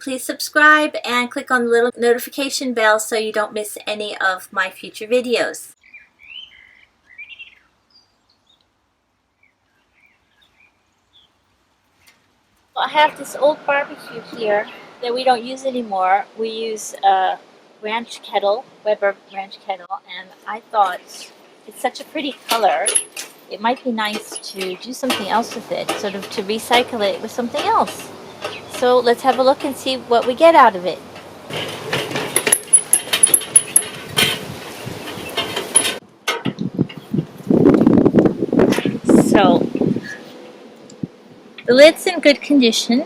Please subscribe and click on the little notification bell so you don't miss any of my future videos. Well, I have this old barbecue here that we don't use anymore. We use a ranch kettle, Weber ranch kettle, and I thought it's such a pretty color. It might be nice to do something else with it, sort of to recycle it with something else. So let's have a look and see what we get out of it. So the lid's in good condition.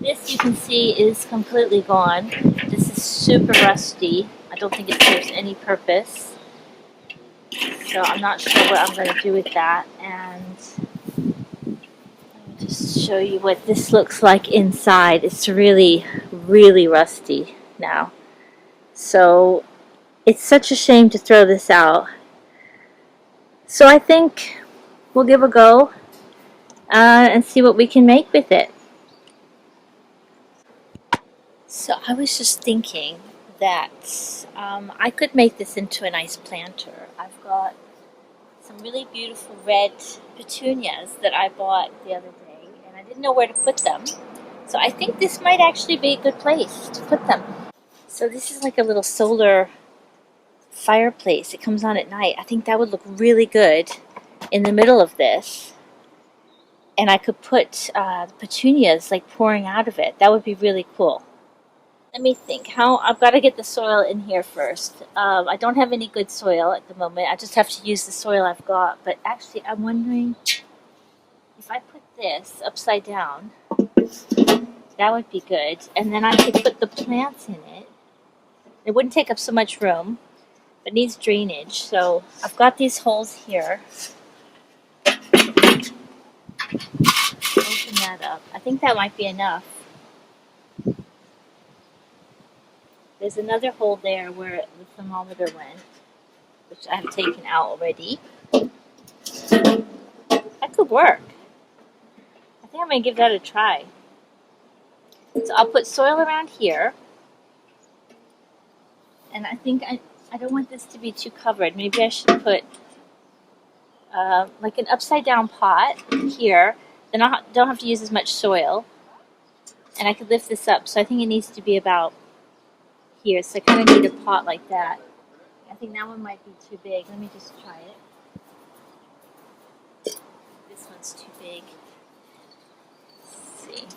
This you can see is completely gone. This is super rusty. I don't think it serves any purpose. So I'm not sure what I'm going to do with that. And let me just show you what this looks like inside. It's really, really rusty now. So it's such a shame to throw this out. So I think we'll give a go and see what we can make with it. So I was just thinking that I could make this into a nice planter. I've got some really beautiful red petunias that I bought the other day, and I didn't know where to put them. So I think this might actually be a good place to put them. So this is like a little solar fireplace. It comes on at night. I think that would look really good in the middle of this. And I could put petunias like pouring out of it. That would be really cool. Let me think. I've got to get the soil in here first. I don't have any good soil at the moment. I just have to use the soil I've got. But actually, I'm wondering if I put this upside down, that would be good. And then I could put the plants in it. It wouldn't take up so much room, but needs drainage. So I've got these holes here. Open that up. I think that might be enough. There's another hole there where the thermometer went, which I have taken out already. That could work. I think I'm going to give that a try. So I'll put soil around here. And I think I don't want this to be too covered. Maybe I should put like an upside down pot here. Then I don't have to use as much soil. And I could lift this up. So I think it needs to be about here, so I kind of need a pot like that. I think that one might be too big. Let me just try it. This one's too big. Let's see.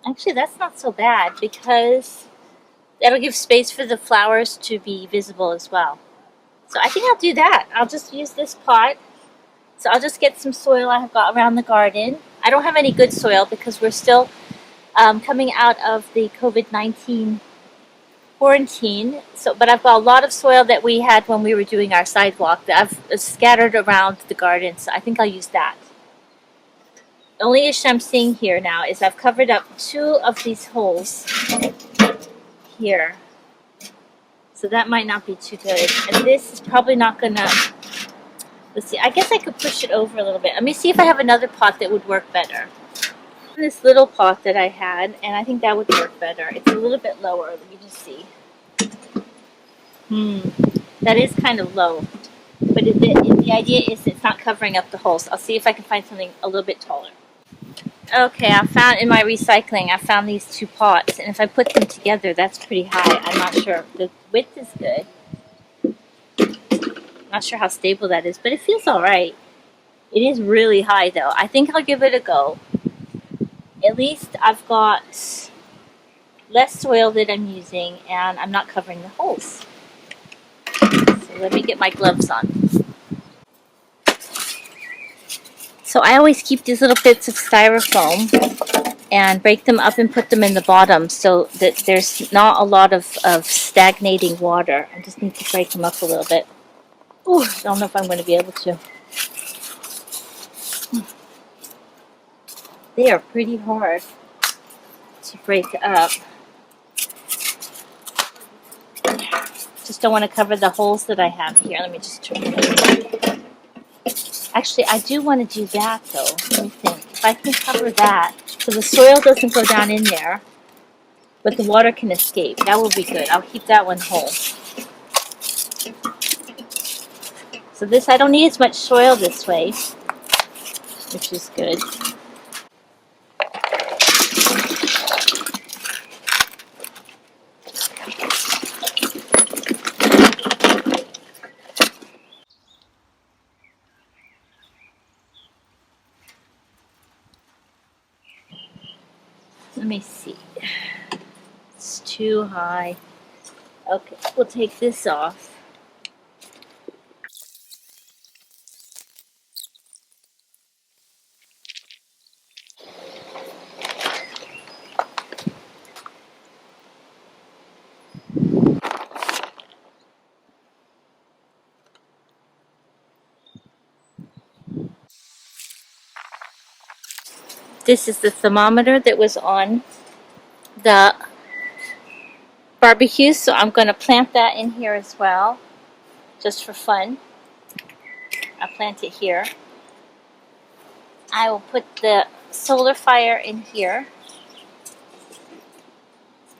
Actually, that's not so bad because that'll give space for the flowers to be visible as well. So I think I'll do that. I'll just use this pot. So I'll just get some soil I have got around the garden. I don't have any good soil because we're still coming out of the COVID-19 quarantine. But I've got a lot of soil that we had when we were doing our sidewalk that I've scattered around the garden. So I think I'll use that. The only issue I'm seeing here now is I've covered up 2 of these holes here. So that might not be too good. And this is probably not going to... Let's see, I guess I could push it over a little bit. Let me see if I have another pot that would work better. This little pot that I had, and I think that would work better. It's a little bit lower. Let me just see. That is kind of low. But the idea is it's not covering up the holes. I'll see if I can find something a little bit taller. Okay, I found in my recycling, I found these 2 pots. And if I put them together, that's pretty high. I'm not sure. The width is good. Not sure how stable that is, but it feels all right. It is really high though. I think I'll give it a go. At least I've got less soil that I'm using and I'm not covering the holes. So let me get my gloves on. So I always keep these little bits of styrofoam and break them up and put them in the bottom so that there's not a lot of stagnating water. I just need to break them up a little bit. Ooh, I don't know if I'm going to be able to. They are pretty hard to break up. Just don't want to cover the holes that I have here. Let me just turn it. Actually, I do want to do that though. Let me think. If I can cover that so the soil doesn't go down in there, but the water can escape, that will be good. I'll keep that one whole. So this, I don't need as much soil this way, which is good. Let me see. It's too high. Okay, we'll take this off. This is the thermometer that was on the barbecue, so I'm going to plant that in here as well, just for fun. I'll plant it here. I will put the solar fire in here.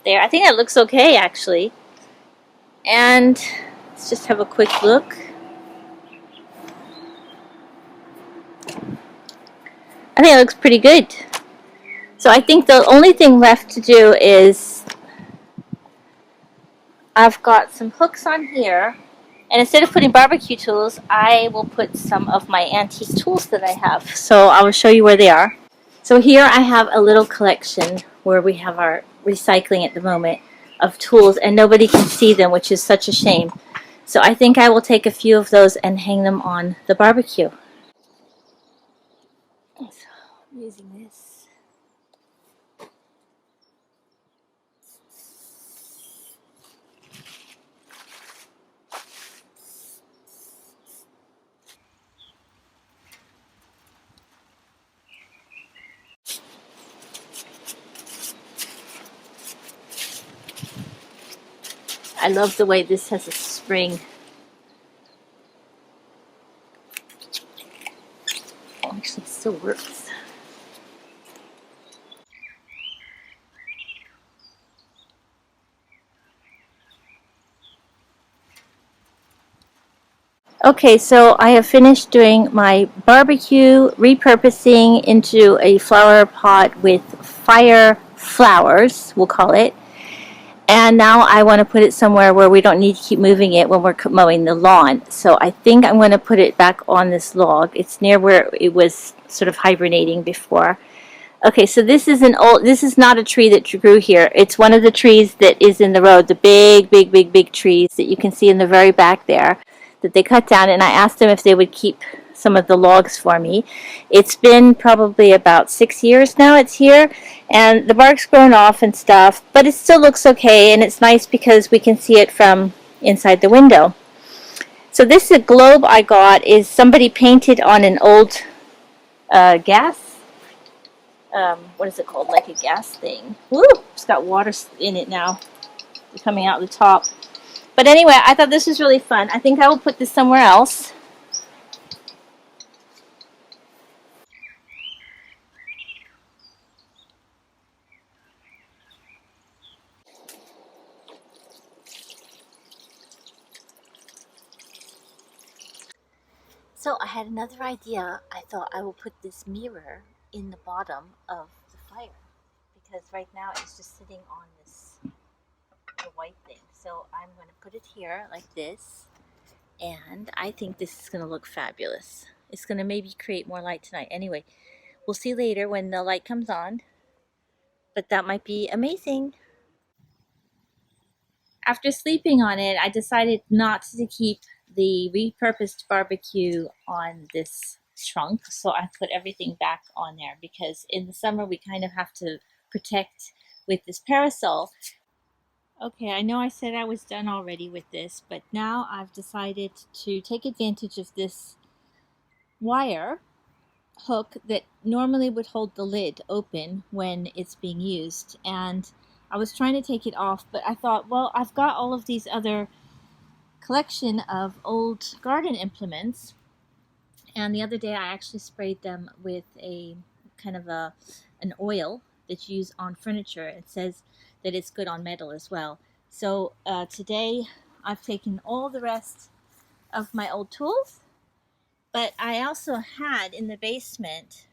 There, I think that looks okay actually. And let's just have a quick look. I think it looks pretty good. So I think the only thing left to do is I've got some hooks on here, and instead of putting barbecue tools, I will put some of my antique tools that I have. So I will show you where they are. So here I have a little collection where we have our recycling at the moment of tools, and nobody can see them, which is such a shame. So I think I will take a few of those and hang them on the barbecue. So I'm using this. I love the way this has a spring. Oh, actually, it still works. Okay, so I have finished doing my barbecue repurposing into a flower pot with fire flowers, we'll call it. And now I want to put it somewhere where we don't need to keep moving it when we're mowing the lawn. So I think I'm going to put it back on this log. It's near where it was sort of hibernating before. Okay, so this is not a tree that grew here. It's one of the trees that is in the road, the big trees that you can see in the very back there that they cut down, and I asked them if they would keep some of the logs for me. It's been probably about 6 years now it's here, and the bark's grown off and stuff, but it still looks okay, and it's nice because we can see it from inside the window. So this globe I got is somebody painted on an old gas, what is it called, like a gas thing. Woo! It's got water in it now coming out the top. But anyway, I thought this was really fun. I think I will put this somewhere else. So I had another idea. I thought I will put this mirror in the bottom of the fire, because right now it's just sitting on this the white thing. So I'm going to put it here like this, and I think this is going to look fabulous. It's going to maybe create more light tonight. Anyway, we'll see later when the light comes on, but that might be amazing. After sleeping on it, I decided not to keep the repurposed barbecue on this trunk, so I put everything back on there because in the summer we kind of have to protect with this parasol. Okay, I know I said I was done already with this, but now I've decided to take advantage of this wire hook that normally would hold the lid open when it's being used, and I was trying to take it off, but I thought, well, I've got all of these other collection of old garden implements, And the other day I actually sprayed them with a kind of an oil that's used on furniture. It says that it's good on metal as well. So today I've taken all the rest of my old tools, but I also had in the basement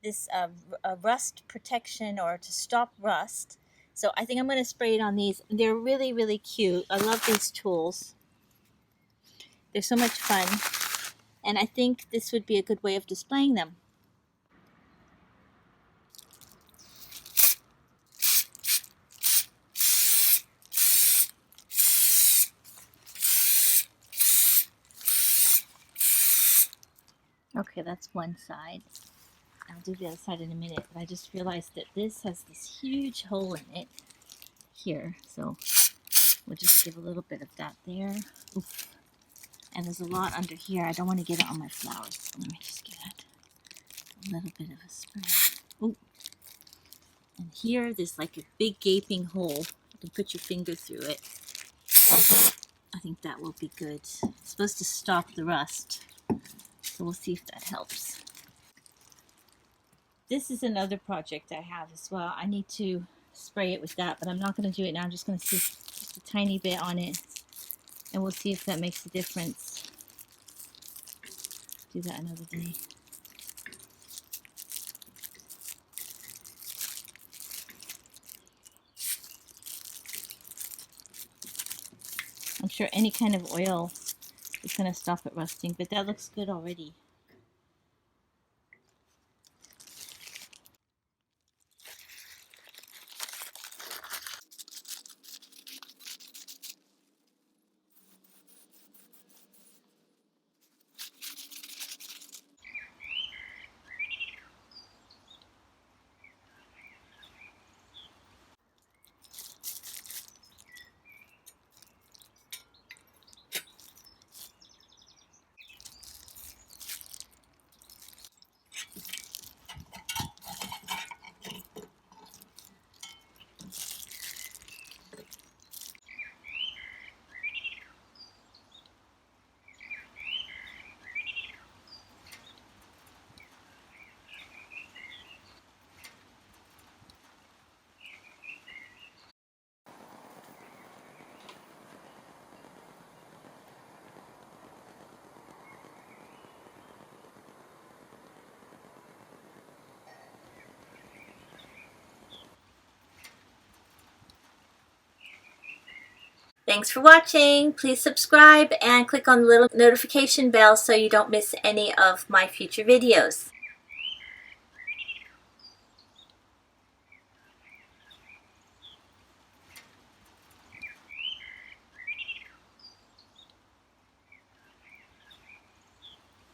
this rust protection, or to stop rust. So I think I'm going to spray it on these. They're really, really cute. I love these tools. They're so much fun. And I think this would be a good way of displaying them. Okay, that's one side. I'll do the other side in a minute, but I just realized that this has this huge hole in it here. So we'll just give a little bit of that there. Oof. And there's a lot under here. I don't want to get it on my flowers. So let me just give it a little bit of a spray. Ooh. And here, there's like a big gaping hole. You can put your finger through it. I think that will be good. It's supposed to stop the rust. So we'll see if that helps. This is another project I have as well. I need to spray it with that, but I'm not going to do it now. I'm just going to see just a tiny bit on it, and we'll see if that makes a difference. Do that another day. I'm sure any kind of oil is going to stop it rusting, but that looks good already. Thanks for watching. Please subscribe and click on the little notification bell so you don't miss any of my future videos.